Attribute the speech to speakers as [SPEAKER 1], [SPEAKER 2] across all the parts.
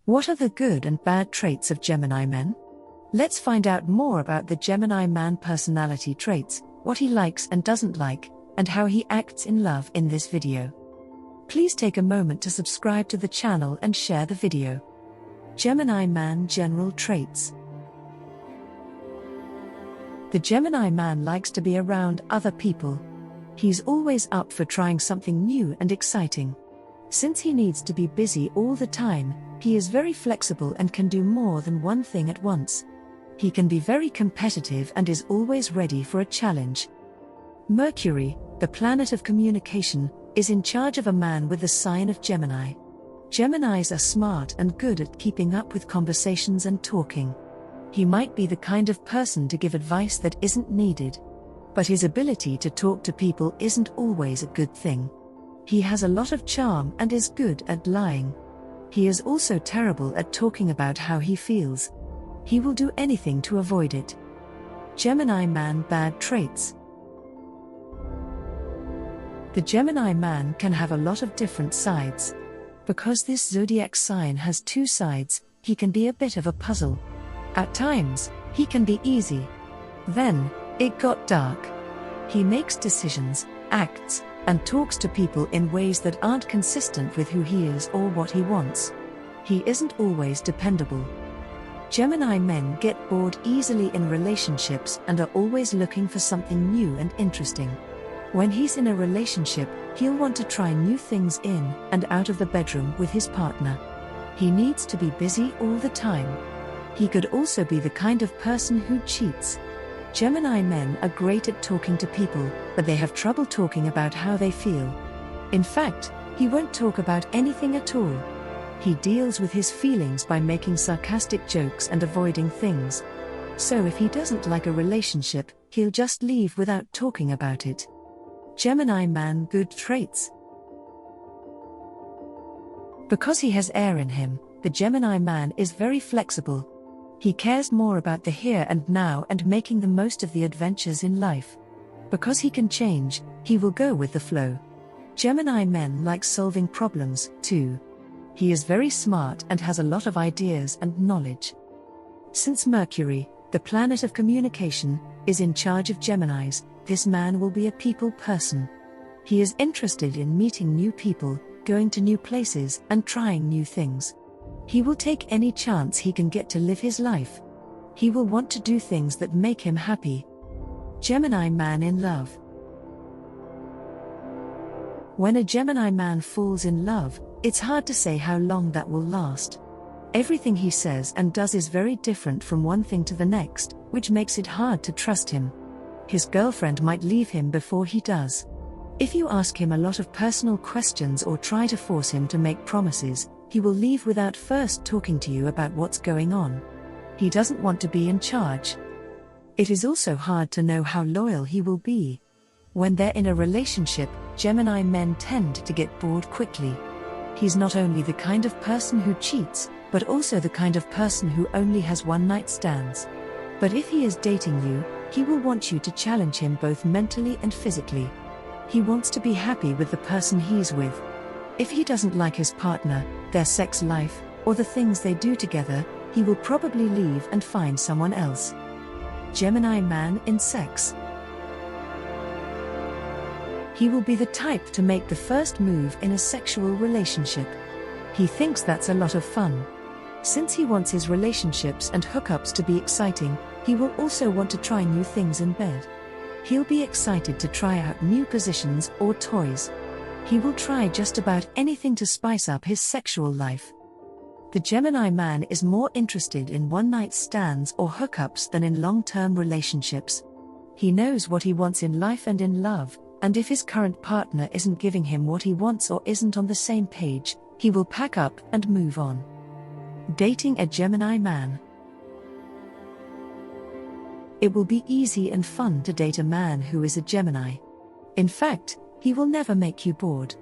[SPEAKER 1] What are the good and bad traits of Gemini men? Let's find out more about the Gemini man personality traits, what he likes and doesn't like, and how he acts in love in this video. Please take a moment to subscribe to the channel and share the video. Gemini man general traits. The Gemini man likes to be around other people. He's always up for trying something new and exciting. Since he needs to be busy all the time, he is very flexible and can do more than one thing at once. He can be very competitive and is always ready for a challenge. Mercury, the planet of communication, is in charge of a man with the sign of Gemini. Geminis are smart and good at keeping up with conversations and talking. He might be the kind of person to give advice that isn't needed. But his ability to talk to people isn't always a good thing. He has a lot of charm and is good at lying. He is also terrible at talking about how he feels. He will do anything to avoid it. Gemini man bad traits. The Gemini man can have a lot of different sides. Because this zodiac sign has two sides, he can be a bit of a puzzle. At times, he can be easy. Then, it got dark. He makes decisions, acts, and talks to people in ways that aren't consistent with who he is or what he wants. He isn't always dependable. Gemini men get bored easily in relationships and are always looking for something new and interesting. When he's in a relationship, he'll want to try new things in and out of the bedroom with his partner. He needs to be busy all the time. He could also be the kind of person who cheats. Gemini men are great at talking to people, but they have trouble talking about how they feel. In fact, he won't talk about anything at all. He deals with his feelings by making sarcastic jokes and avoiding things. So if he doesn't like a relationship, he'll just leave without talking about it. Gemini man good traits. Because he has air in him, the Gemini man is very flexible. He cares more about the here and now and making the most of the adventures in life. Because he can change, he will go with the flow. Gemini men like solving problems, too. He is very smart and has a lot of ideas and knowledge. Since Mercury, the planet of communication, is in charge of Geminis, this man will be a people person. He is interested in meeting new people, going to new places, and trying new things. He will take any chance he can get to live his life. He will want to do things that make him happy. Gemini man in love. When a Gemini man falls in love, it's hard to say how long that will last. Everything he says and does is very different from one thing to the next, which makes it hard to trust him. His girlfriend might leave him before he does. If you ask him a lot of personal questions or try to force him to make promises, he will leave without first talking to you about what's going on. He doesn't want to be in charge. It is also hard to know how loyal he will be. When they're in a relationship, Gemini men tend to get bored quickly. He's not only the kind of person who cheats, but also the kind of person who only has one-night stands. But if he is dating you, he will want you to challenge him both mentally and physically. He wants to be happy with the person he's with. If he doesn't like his partner, their sex life, or the things they do together, he will probably leave and find someone else. Gemini man in sex. He will be the type to make the first move in a sexual relationship. He thinks that's a lot of fun. Since he wants his relationships and hookups to be exciting, he will also want to try new things in bed. He'll be excited to try out new positions or toys. He will try just about anything to spice up his sexual life. The Gemini man is more interested in one-night stands or hookups than in long-term relationships. He knows what he wants in life and in love, and if his current partner isn't giving him what he wants or isn't on the same page, he will pack up and move on. Dating a Gemini man. It will be easy and fun to date a man who is a Gemini. In fact, he will never make you bored.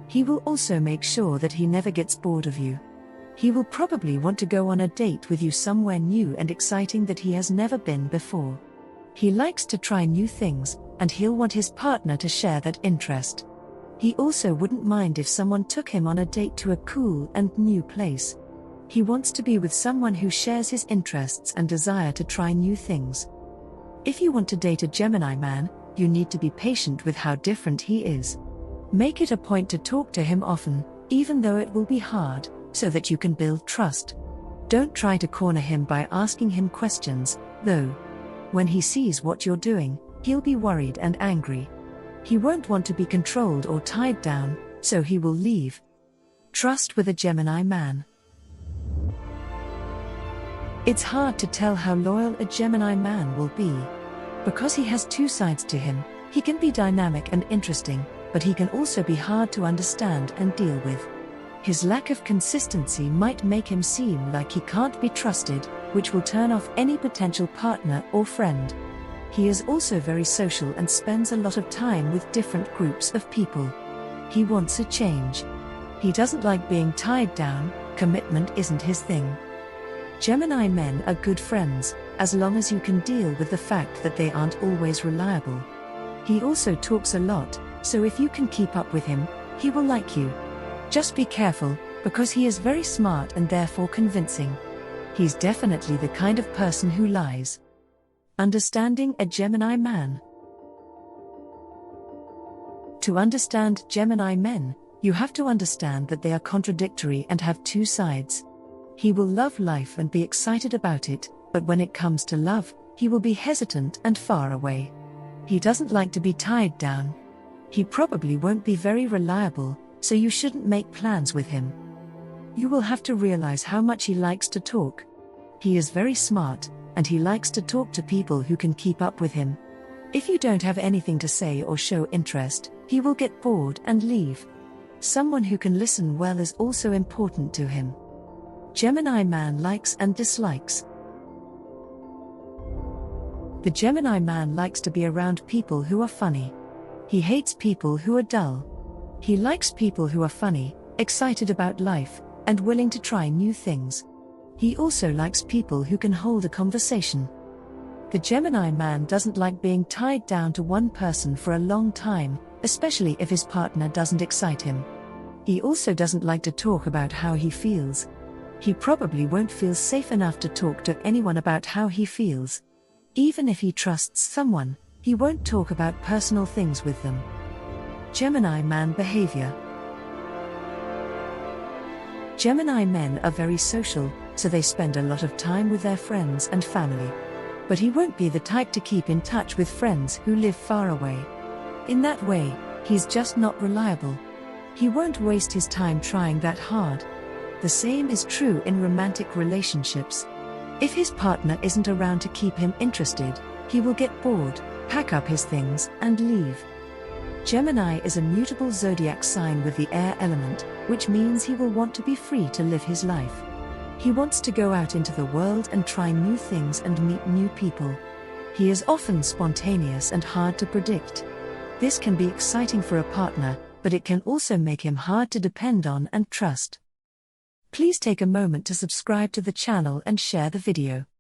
[SPEAKER 1] He will also make sure that he never gets bored of you. He will probably want to go on a date with you somewhere new and exciting that he has never been before. He likes to try new things, and he'll want his partner to share that interest. He also wouldn't mind if someone took him on a date to a cool and new place. He wants to be with someone who shares his interests and desire to try new things. If you want to date a Gemini man, you need to be patient with how different he is. Make it a point to talk to him often, even though it will be hard, so that you can build trust. Don't try to corner him by asking him questions, though. When he sees what you're doing, he'll be worried and angry. He won't want to be controlled or tied down, so he will leave. Trust with a Gemini man. It's hard to tell how loyal a Gemini man will be. Because he has two sides to him, he can be dynamic and interesting, but he can also be hard to understand and deal with. His lack of consistency might make him seem like he can't be trusted, which will turn off any potential partner or friend. He is also very social and spends a lot of time with different groups of people. He wants a change. He doesn't like being tied down, commitment isn't his thing. Gemini men are good friends, as long as you can deal with the fact that they aren't always reliable. He also talks a lot, so if you can keep up with him, he will like you. Just be careful, because he is very smart and therefore convincing. He's definitely the kind of person who lies. Understanding a Gemini man. To understand Gemini men, you have to understand that they are contradictory and have two sides. He will love life and be excited about it, but when it comes to love, he will be hesitant and far away. He doesn't like to be tied down. He probably won't be very reliable, so you shouldn't make plans with him. You will have to realize how much he likes to talk. He is very smart, and he likes to talk to people who can keep up with him. If you don't have anything to say or show interest, he will get bored and leave. Someone who can listen well is also important to him. Gemini man likes and dislikes. The Gemini man likes to be around people who are funny. He hates people who are dull. He likes people who are funny, excited about life, and willing to try new things. He also likes people who can hold a conversation. The Gemini man doesn't like being tied down to one person for a long time, especially if his partner doesn't excite him. He also doesn't like to talk about how he feels. He probably won't feel safe enough to talk to anyone about how he feels. Even if he trusts someone, he won't talk about personal things with them. Gemini man behavior. Gemini men are very social, so they spend a lot of time with their friends and family. But he won't be the type to keep in touch with friends who live far away. In that way, he's just not reliable. He won't waste his time trying that hard. The same is true in romantic relationships. If his partner isn't around to keep him interested, he will get bored, pack up his things, and leave. Gemini is a mutable zodiac sign with the air element, which means he will want to be free to live his life. He wants to go out into the world and try new things and meet new people. He is often spontaneous and hard to predict. This can be exciting for a partner, but it can also make him hard to depend on and trust. Please take a moment to subscribe to the channel and share the video.